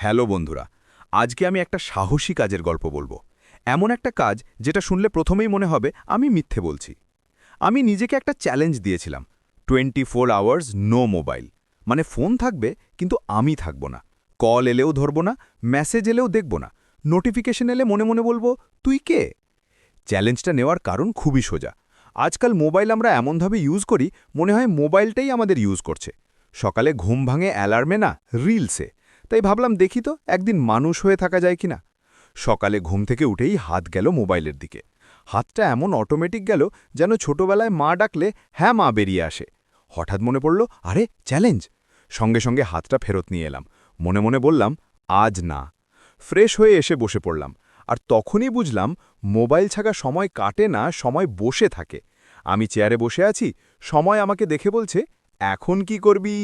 Hello বন্ধুরা, আজকে আমি একটা সাহসী কাজের গল্প বলবো। এমন একটা কাজ যেটা শুনলে প্রথমেই মনে হবে আমি মিথ্যে বলছি। আমি নিজেকে একটা চ্যালেঞ্জ দিয়েছিলাম, 24 আওয়ার্স নো মোবাইল। মানে ফোন থাকবে কিন্তু আমি থাকব না। কল এলেও ধরব না, মেসেজ এলেও দেখব না, নোটিফিকেশন এলে মনে মনে বলবো তুই কে। চ্যালেঞ্জটা নেওয়ার কারণ খুবই সোজা। আজকাল মোবাইল আমরা এমনভাবে ইউজ করি, মনে হয় মোবাইলটাই আমাদের ইউজ করছে। সকালে ঘুম ভাঙে অ্যালার্মে না, রিলসে। তাই ভাবলাম দেখি তো একদিন মানুষ হয়ে থাকা যায় কিনা। সকালে ঘুম থেকে উঠেই হাত গেল মোবাইলের দিকে। হাতটা এমন অটোমেটিক গেল যেন ছোটবেলায় মা ডাকলে হ্যাঁ মা বেরিয়ে আসে। হঠাৎ মনে পড়ল, আরে চ্যালেঞ্জ। সঙ্গে সঙ্গে হাতটা ফেরত নিয়ে এলাম। মনে মনে বললাম আজ না। ফ্রেশ হয়ে এসে বসে পড়লাম। আর তখনই বুঝলাম মোবাইল ছাড়া সময় কাটে না, সময় বসে থাকে। আমি চেয়ারে বসে আছি, সময় আমাকে দেখে বলছে এখন কি করবি।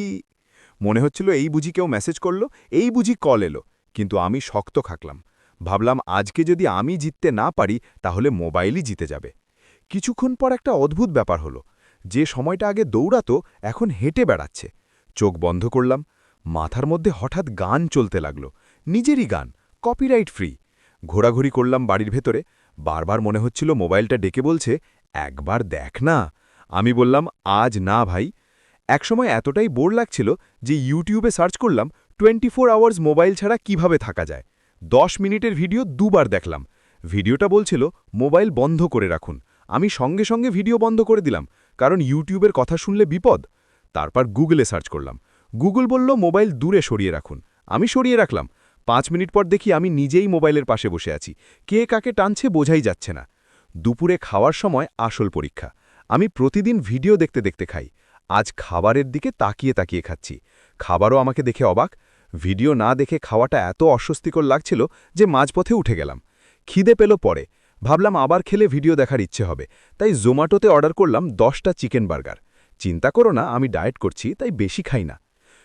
মনে হচ্ছিল এই বুঝি কেউ মেসেজ করলো, এই বুঝি কল এলো। কিন্তু আমি শক্ত থাকলাম। ভাবলাম আজকে যদি আমি জিততে না পারি তাহলে মোবাইলই জিতে যাবে। কিছুক্ষণ পর একটা অদ্ভুত ব্যাপার হলো। যে সময়টা আগে দৌড়াতো এখন হেঁটে বেড়াচ্ছে। চোখ বন্ধ করলাম। মাথার মধ্যে হঠাৎ গান চলতে লাগলো। নিজেরই গান, কপিরাইট ফ্রি। ঘোরাঘুরি করলাম বাড়ির ভেতরে। বারবার মনে হচ্ছিল মোবাইলটা ডেকে বলছে একবার দেখ না। আমি বললাম আজ না ভাই। একসময় এতটাই বোর লাগছিল যে ইউটিউবে সার্চ করলাম 24 আওয়ার্স মোবাইল ছাড়া কিভাবে থাকা যায়। 10 মিনিটের ভিডিও দুবার দেখলাম। ভিডিওটা বলছিল মোবাইল বন্ধ করে রাখুন। আমি সঙ্গে সঙ্গে ভিডিও বন্ধ করে দিলাম, কারণ ইউটিউবের কথা শুনলে বিপদ। তারপর গুগলে সার্চ করলাম। গুগল বলল মোবাইল দূরে সরিয়ে রাখুন। আমি সরিয়ে রাখলাম। 5 মিনিট পর দেখি আমি নিজেই মোবাইলের পাশে বসে আছি। কে কাকে টানছে বোঝাই যাচ্ছে না। দুপুরে খাওয়ার সময় আসল পরীক্ষা। আমি প্রতিদিন ভিডিও দেখতে দেখতে খাই। আজ খাবারের দিকে তাকিয়ে তাকিয়ে খাচ্ছি। খাবারও আমাকে দেখে অবাক। ভিডিও না দেখে খাওয়াটা এত অস্বস্তিকর লাগছিল যে মাঝপথে উঠে গেলাম। খিদে পেল পরে। ভাবলাম আবার খেলে ভিডিও দেখার ইচ্ছে হবে, তাই জোম্যাটোতে অর্ডার করলাম 10টা চিকেন বার্গার। চিন্তা করো না আমি ডায়েট করছি, তাই বেশি খাই না।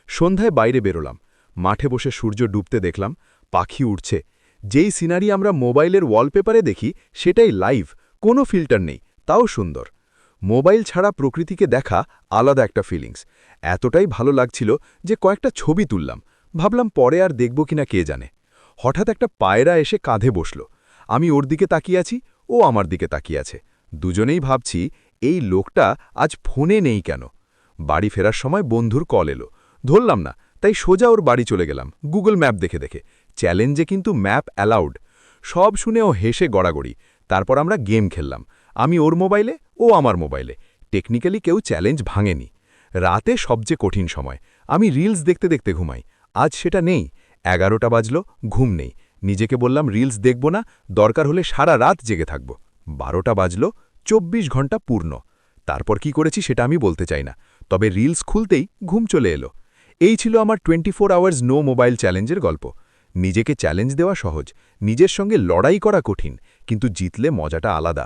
সন্ধ্যায় বাইরে বেরোলাম। মাঠে বসে সূর্য ডুবতে দেখলাম, পাখি উড়ছে। যেই সিনারি আমরা মোবাইলের ওয়ালপেপারে দেখি সেটাই লাইভ, কোনো ফিল্টার নেই, তাও সুন্দর। মোবাইল ছাড়া প্রকৃতিকে দেখা আলাদা একটা ফিলিংস। এতটাই ভালো লাগছিল যে কয়েকটা ছবি তুললাম। ভাবলাম পরে আর দেখব কিনা কে জানে। হঠাৎ একটা পায়রা এসে কাঁধে বসল। আমি ওর দিকে তাকিয়ে আছি, ও আমার দিকে তাকিয়ে আছে। দুজনেই ভাবছি এই লোকটা আজ ফোনে নেই কেন। বাড়ি ফেরার সময় বন্ধুর কল এলো। ধরলাম না, তাই সোজা ওর বাড়ি চলে গেলাম গুগল ম্যাপ দেখে দেখে। চ্যালেঞ্জে কিন্তু ম্যাপ অ্যালাউড। সব শুনে ও হেসে গড়াগড়ি। তারপর আমরা গেম খেললাম। আমি ওর মোবাইলে, ও আমার মোবাইলে। টেকনিক্যালি কেউ চ্যালেঞ্জ ভাঙেনি। রাতে সবচেয়ে কঠিন সময়। আমি রিলস দেখতে দেখতে ঘুমাই। আজ সেটা নেই। 11টা বাজলো, ঘুম নেই। নিজেকে বললাম রিলস দেখব না, দরকার হলে সারা রাত জেগে থাকব। 12টা বাজলো, 24 ঘন্টা পূর্ণ। তারপর কি করেছি সেটা আমি বলতে চাই না, তবে রিলস খুলতেই ঘুম চলে এলো। এই ছিল আমার 24 আওয়ার্স নো মোবাইল চ্যালেঞ্জের গল্প। নিজেকে চ্যালেঞ্জ দেওয়া সহজ, নিজের সঙ্গে লড়াই করা কঠিন, কিন্তু জিতলে মজাটা আলাদা।